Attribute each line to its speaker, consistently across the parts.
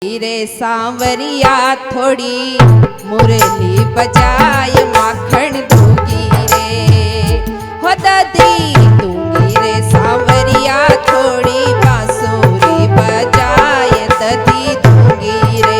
Speaker 1: रे सांवरिया थोड़ी मुरली बजाए माखन दूंगी रे हो ददी दूंगी रे सांवरिया थोड़ी बांसुरी बजाए ददी दूंगी रे।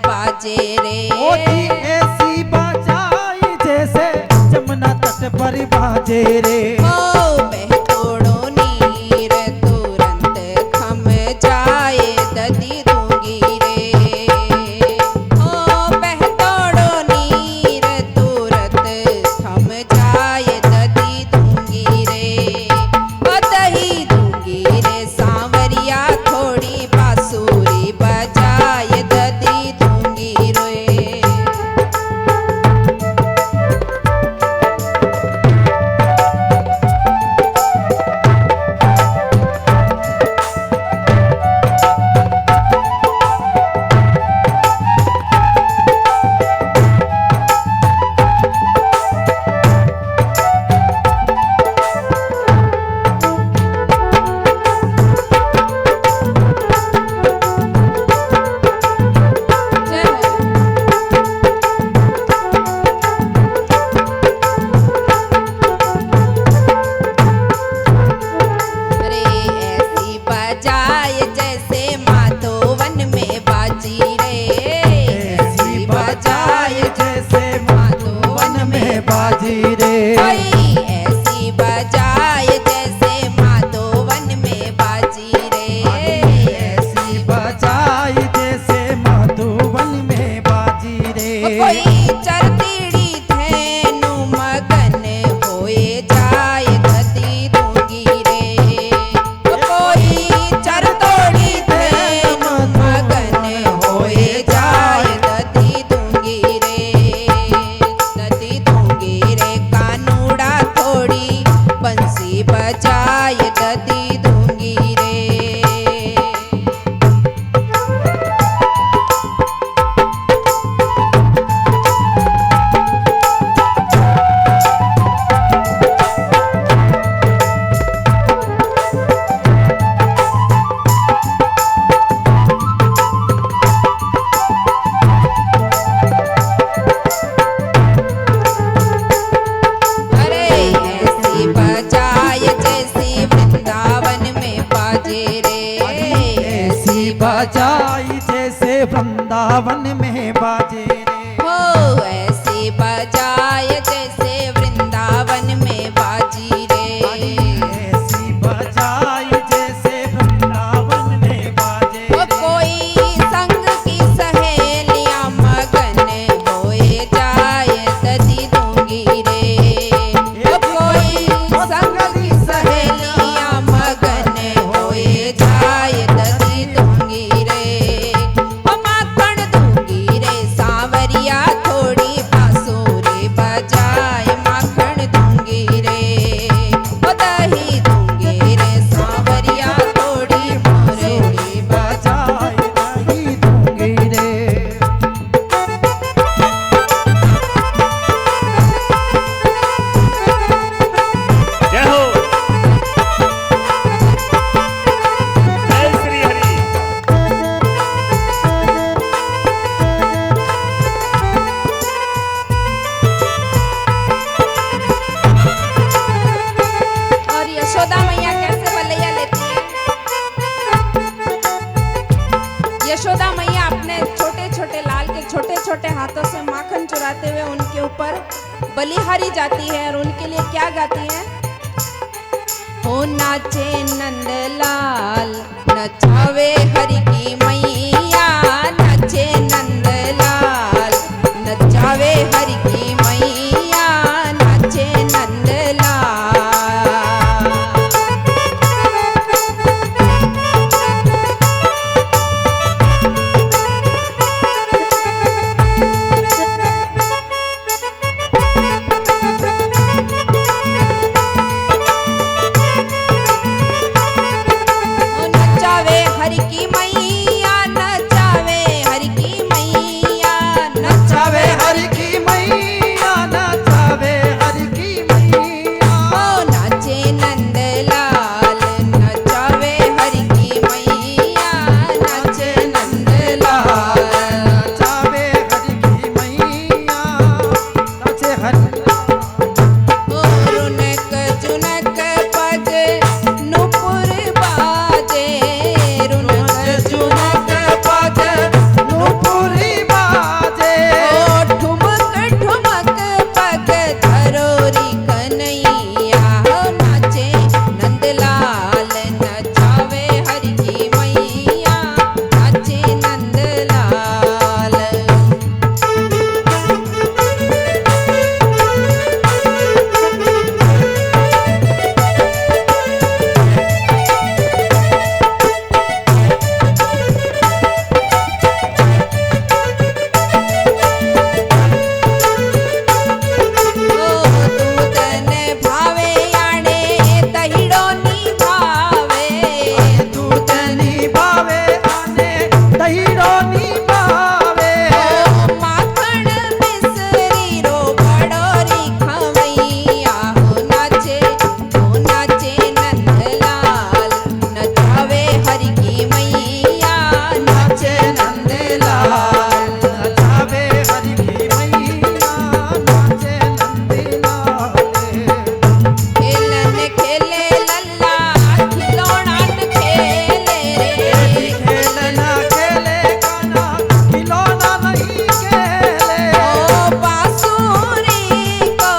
Speaker 1: बाजे रे
Speaker 2: ऐसी बजाए जैसे जमुना तट पर बाजे रे
Speaker 1: बहतोड़ो नीर तुरंत थम जाए ददी दूंगी रे बहतोड़ो नीर तुरंत थम जाए ददी दूंगी रे दही दूंगी रे सांवरिया थोड़ी बांसुरी बजाए ददी दूंगी रे।
Speaker 2: बाजी रे
Speaker 1: ऐसी बजाए जैसे माधोवन में बाजी रे
Speaker 2: ऐसी बजाए जैसे माधोवन में बाजी रे
Speaker 1: कोई चरतीड़ी धैनु मगन होए जाए ददी दूंगी रे कोई चरतोड़ी धैनु मगन होए जाए ददी दूंगी रे ददी दूंगी रे कानूड़ा थोड़ी बंसी बजाए ददी दूंगी रे।
Speaker 2: बजाई जैसे वृंदावन में बाजे रे
Speaker 1: ऐसी बजाए जैसे वृंदावन में बाजी रे
Speaker 2: ऐसी बजाई जैसे वृंदावन में बाजे
Speaker 1: कोई संग की सहेलियां मगन होए जाए ददी दूंगी रे कोई संग की सहेलियां मगन होए जाए ददी दूंगी रे माखन दूंगी रे। लगाते हुए उनके ऊपर बलिहारी जाती है और उनके लिए क्या गाती है? हो नाचे नंदलाल, नचावे हरि की मैया, नाचे नंदलाल, नचावे हरि की मैया, नाचे नंदलाल। नचावे हरि की मैया, नचावे हरि की मैया,
Speaker 2: नचावे हरि की मैया, नचावे हरि की मैया।
Speaker 1: हो नाचे नंदलाल, नचावे हरि की मैया, नाचे नंदलाल।
Speaker 2: नचावे हरि की मैया, नाचे हरि।
Speaker 1: हो रुनक जुनक पग नुपुर बाजे, रुनक जुनक पग
Speaker 2: नुपुरी बाजे।
Speaker 1: ओ ठुमक ठुमक पग धरोरी कन्हैया, हो नाचे नंदलाल, नचावे हरि की मैया, नाचे नंदलाल। ओ दूधन भावे याणे दहिड़ो नी भावे,
Speaker 2: दूधनी भावे आने दहीड़ो नी भावे।
Speaker 1: ओ माखण मिसरी रो बड़ोरी खवैया, हो नाचे नंदलाल, नचावे हरि की मैया, नाचे नंदलाल।
Speaker 2: नचावे हरि की मैया, नाचे नंदलाल।
Speaker 1: खेलन खेले लल्ला, खिलौनान खेले रे,
Speaker 2: खेलना खेले गाना, खिलौना नहीं खेले।
Speaker 1: ओ बांसुरी को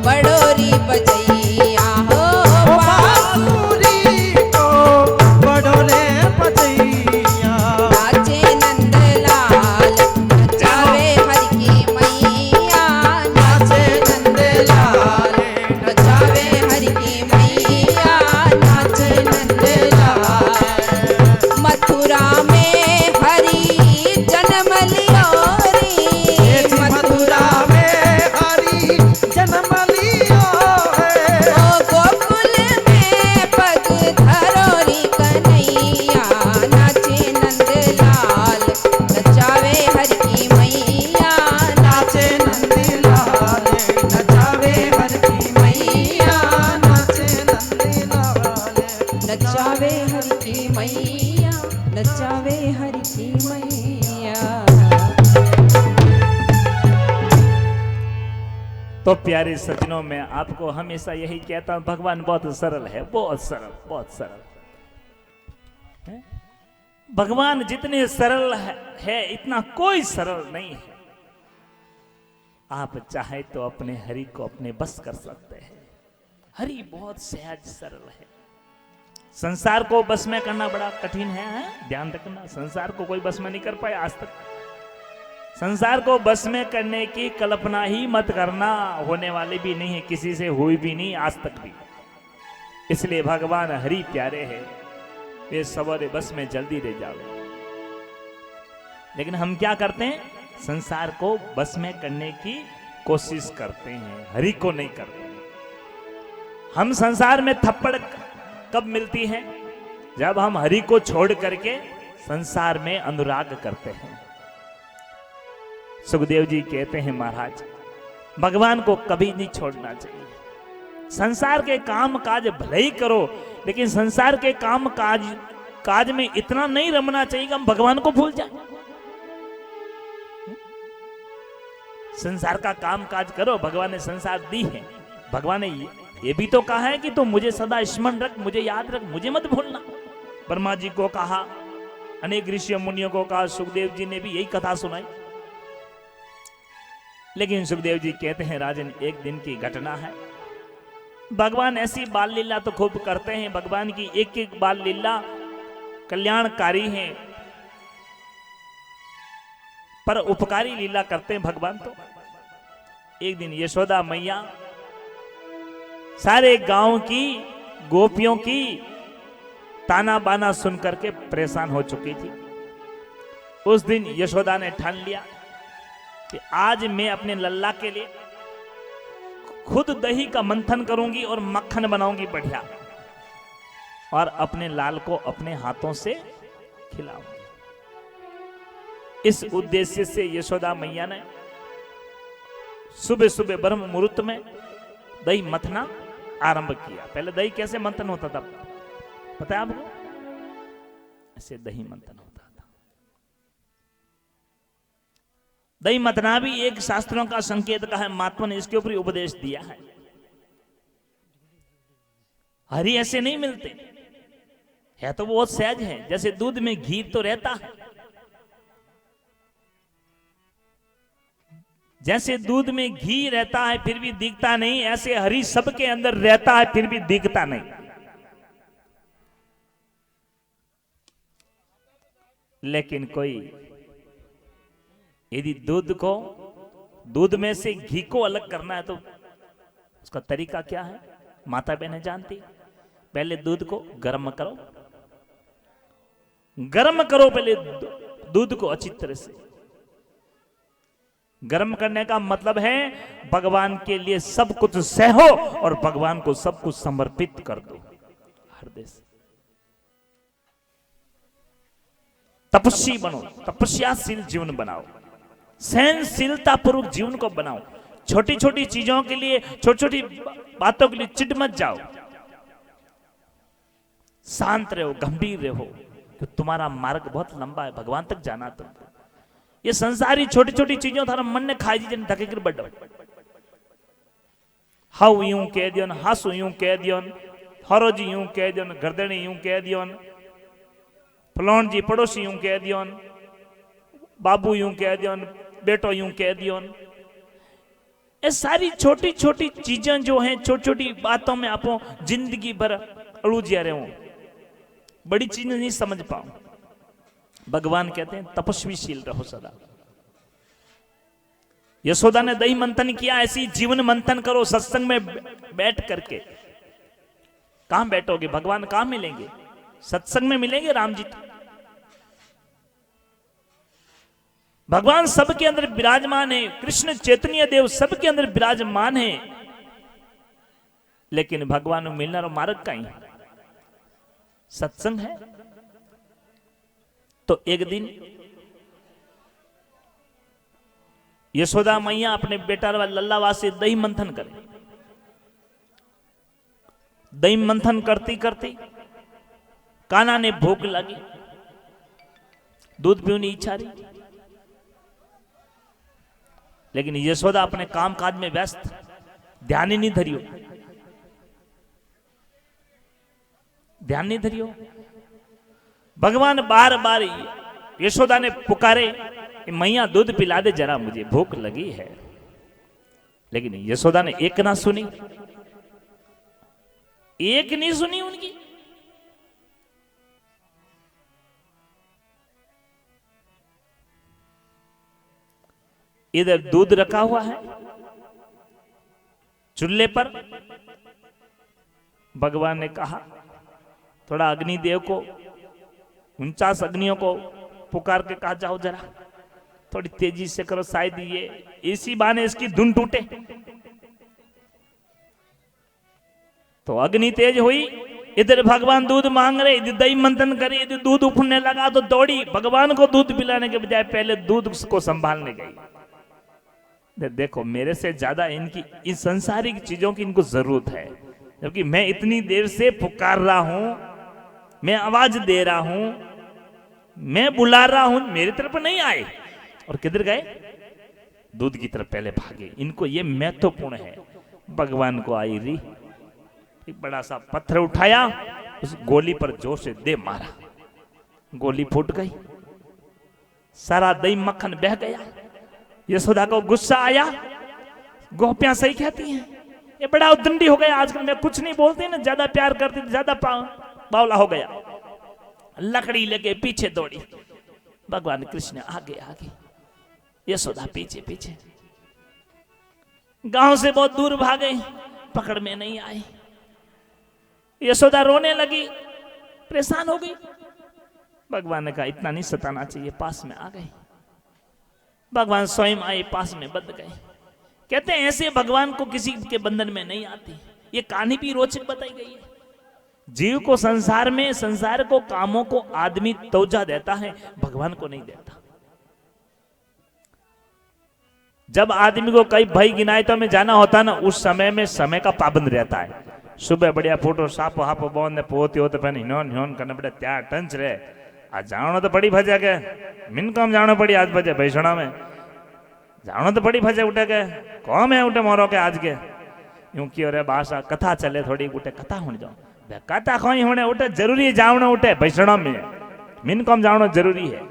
Speaker 1: बड़ोरी बजैया, हो
Speaker 2: ओ बांसुरी को बड़ोले बजैया।
Speaker 1: नाचे नंदलाल, नचावे हरि की मैया, नाचे नंदलाल, नचावे हरि की मैया, नाचे नंदलाल। मथुरा में हरि जन्म लियो रे,
Speaker 2: मथुरा में हरि जन्म लियो है।
Speaker 1: ओ गोकुल में पग धरोरी कन्हैया, नाचे नंदलाल, नचावे हरि की मैया, नाचे
Speaker 2: नंदलाल, नचावे हरि की मैया, नाचे नंदलाल।
Speaker 1: नचावे हरि की मैया, नचावे हरि की मैया।
Speaker 3: तो प्यारे सज्जनों, में आपको हमेशा यही कहता हूं, भगवान बहुत सरल है, बहुत सरल, बहुत सरल है। भगवान जितने सरल है इतना कोई सरल नहीं है। आप चाहे तो अपने हरि को अपने बस कर सकते हैं। हरि बहुत सहज सरल है। संसार को बस में करना बड़ा कठिन है? ध्यान रखना, संसार को कोई बस में नहीं कर पाया आज तक। संसार को बस में करने की कल्पना ही मत करना, होने वाली भी नहीं है, किसी से हुई भी नहीं आज तक भी। इसलिए भगवान हरि प्यारे हैं, वे सवारे बस में जल्दी ले जाओ। लेकिन हम क्या करते हैं? संसार को बस में करने की कोशिश करते हैं, हरि को नहीं करते। हम संसार में थप्पड़ कब मिलती है? जब हम हरि को छोड़ करके संसार में अनुराग करते हैं। सुखदेव जी कहते हैं, महाराज भगवान को कभी नहीं छोड़ना चाहिए। संसार के काम काज भले ही करो, लेकिन संसार के काम काज में इतना नहीं रमना चाहिए कि हम भगवान को भूल जाए। संसार का काम काज करो, भगवान ने संसार दी है। भगवान ने ये भी तो कहा है कि तुम मुझे सदा स्मरण रख, मुझे याद रख, मुझे मत भूलना। ब्रह्मा जी को कहा, अनेक ऋषि मुनियों को कहा, सुखदेव जी ने भी यही कथा सुनाई। लेकिन सुखदेव जी कहते हैं राजन, एक दिन की घटना है। भगवान ऐसी बाल लीला तो खूब करते हैं, भगवान की एक एक बाल लीला कल्याणकारी है, पर उपकारी लीला करते हैं भगवान। तो एक दिन यशोदा मैया सारे गांव की गोपियों की ताना बाना सुन करके परेशान हो चुकी थी। उस दिन यशोदा ने ठान लिया कि आज मैं अपने लल्ला के लिए खुद दही का मंथन करूंगी और मक्खन बनाऊंगी बढ़िया, और अपने लाल को अपने हाथों से खिलाऊंगी। इस उद्देश्य से यशोदा मैया ने सुबह सुबह ब्रह्म मुहूर्त में दही मथना आरंभ किया। पहले दही कैसे मंथन होता था पता है आपको? ऐसे दही मंथन होता था। दही मथना भी एक शास्त्रों का संकेत का है, महात्मा ने इसके ऊपर उपदेश दिया है। हरी ऐसे नहीं मिलते है, तो बहुत सहज है। जैसे दूध में घी तो रहता है, जैसे दूध में घी रहता है फिर भी दिखता नहीं, ऐसे हरि सबके अंदर रहता है फिर भी दिखता नहीं। लेकिन कोई यदि दूध में से घी को अलग करना है तो उसका तरीका क्या है? माता बहनें जानती। पहले दूध को गर्म करो, पहले दूध को अच्छी तरह से गर्म करने का मतलब है भगवान के लिए सब कुछ सहो और भगवान को सब कुछ समर्पित कर दो हृदय से। तपस्वी बनो, तपस्याशील जीवन बनाओ, सहनशीलता पूर्वक जीवन को बनाओ। छोटी छोटी चीजों के लिए, छोटी छोटी बातों के लिए चिढ़ मत जाओ। शांत रहो, गंभीर रहो, कि तुम्हारा मार्ग बहुत लंबा है, भगवान तक जाना तुमको। ये संसारी छोटी छोटी चीजों थारा मन ने खाई जी जन धके कर बड्डो। हाउ यूं कह दियोन, हासु यूं कह दियोन, हरोजी यूं कह दियोन, गर्दनी यूं कह दियोन, फलोन जी पड़ोसी यूं कह दियोन, बाबू यूं कह दियोन, बेटो यूं कह दियोन। ये सारी छोटी छोटी चीजें जो हैं, छोटी छोटी बातों में आप जिंदगी भर अड़ूजिया रहे हो, बड़ी चीजें नहीं समझ पाओ। भगवान कहते हैं तपस्वीशील रहो सदा। यशोदा ने दही मंथन किया, ऐसी जीवन मंथन करो सत्संग में बैठ करके। कहां बैठोगे? भगवान कहां मिलेंगे? सत्संग में मिलेंगे राम जी। भगवान सबके अंदर विराजमान है, कृष्ण चैतन्य देव सबके अंदर विराजमान है, लेकिन भगवान मिलना और मार्ग का ही सत्संग है। तो एक दिन यशोदा मैया अपने बेटा लल्लावा से दही मंथन करे। दही मंथन करती करती कान्हा ने भूख लगी, दूध पीने की इच्छा रही, लेकिन यशोदा अपने काम काज में व्यस्त, ध्यान ही नहीं धरियो, ध्यान नहीं धरियो। भगवान बार बार यशोदा ने पुकारे, मैया दूध पिला दे जरा, मुझे भूख लगी है। लेकिन यशोदा ने एक ना सुनी, एक नहीं सुनी उनकी। इधर दूध रखा हुआ है चूल्हे पर। भगवान ने कहा थोड़ा अग्निदेव को, 49 अग्नियों को पुकार के कहा जाओ जरा थोड़ी तेजी से करो, शायद ये इसी बहाने इसकी धुन टूटे। तो अग्नि तेज हुई, इधर भगवान दूध मांग रहे, इधर दही मंथन करे, इधर दूध उफरने लगा तो दौड़ी भगवान को दूध पिलाने के बजाय पहले दूध को संभालने गई। देखो मेरे से ज्यादा इनकी इन संसारिक चीजों की इनको जरूरत है, जबकि मैं इतनी देर से पुकार रहा हूं, मैं आवाज दे रहा हूं, मैं बुला रहा हूं, मेरी तरफ नहीं आए और किधर गए? दूध की तरफ पहले भागे। इनको ये महत्वपूर्ण है। भगवान को आई रही, एक बड़ा सा पत्थर उठाया, उस गोली पर जोर से दे मारा, गोली फूट गई, सारा दही मक्खन बह गया। यशोदा को गुस्सा आया, गोपियां सही कहती हैं, ये बड़ा उद्दंडी हो गया आजकल, मैं कुछ नहीं बोलती ना, ज्यादा प्यार करती तो ज्यादा बावला हो गया। लकड़ी लेके पीछे दौड़ी, भगवान कृष्ण आगे आगे, यशोदा पीछे पीछे। गांव से बहुत दूर भागे, पकड़ में नहीं आई। यशोदा रोने लगी, परेशान हो गई। भगवान ने कहा इतना नहीं सताना चाहिए, पास में आ गई। भगवान स्वयं आए, पास में बंध गए। कहते हैं ऐसे भगवान को किसी के बंधन में नहीं आती। ये कहानी भी रोचक बताई गई है। जीव को संसार में, संसार को, कामों को आदमी तोजा देता है, भगवान को नहीं देता। जब आदमी को कई भाई गिनायतों में जाना होता ना, उस समय में समय का पाबंद रहता है। सुबह बढ़िया फोटो सापो हापो बोंद पोती हो तो पहले हिनोन हिनोन करने बड़े त्यार टंच रहे। आज जानो तो पड़ी भजा के मिन कम जानो पड़ी आज बजे भैसणा में जानो तो पड़ी भजे उठे के कौन है उठे मोरो के आज के यूं की रे भाषा कथा चले थोड़ी उठे कथा होने जाओ कथा खोई होने उठे जरूरी जावना उठे भैसणा में मिन कम जानो जरूरी है।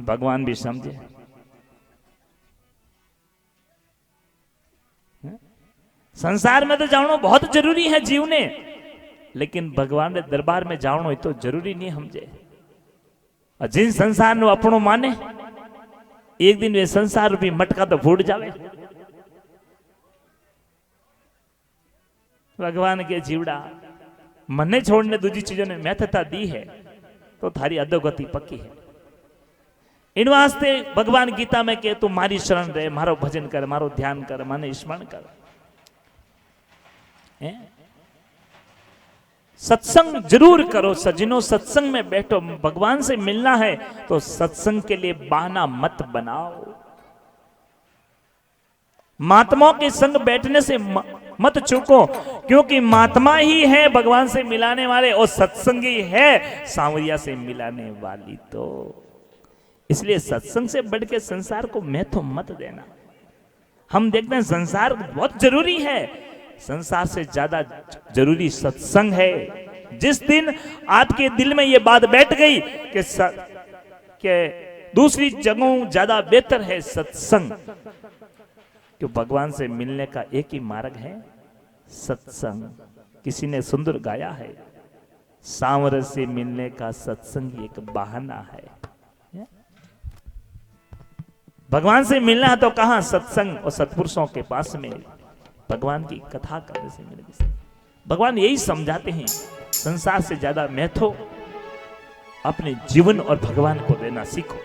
Speaker 3: भगवान भी समझे। संसार में तो जानो बहुत जरूरी है जीव ने, लेकिन भगवान के दरबार में जानो तो जरूरी नहीं समझे। और जिन संसार नो अपनो माने, एक दिन वे संसार रूपी मटका तो फूट जावे। भगवान के जीवड़ा मने छोड़ने दूसरी चीजों ने महत्वता दी है तो थारी अधोगति पक्की है। इन वास्ते भगवान गीता में के तू मारी शरण रहे, मारो भजन कर, मारो ध्यान कर, माने स्मरण कर। सत्संग जरूर करो सज्जनों, सत्संग में बैठो। भगवान से मिलना है तो सत्संग के लिए बहाना मत बनाओ। महात्माओं के संग बैठने से मत चूको, क्योंकि महात्मा ही है भगवान से मिलाने वाले और सत्संग ही है सांवरिया से मिलाने वाली। तो इसलिए सत्संग से बढ़ के संसार को महत्व मत देना। हम देखते हैं संसार बहुत जरूरी है, संसार से ज्यादा जरूरी सत्संग है। जिस दिन आपके दिल में ये बात बैठ गई कि दूसरी जगहों ज्यादा बेहतर है सत्संग, कि भगवान से मिलने का एक ही मार्ग है सत्संग। किसी ने सुंदर गाया है, सांवर से मिलने का सत्संग एक बहाना है। भगवान से मिलना है तो कहां? सत्संग और सत्पुरुषों के पास में भगवान की कथा करने से मिलेगी। भगवान यही समझाते हैं, संसार से ज्यादा महत्व अपने जीवन और भगवान को देना सीखो।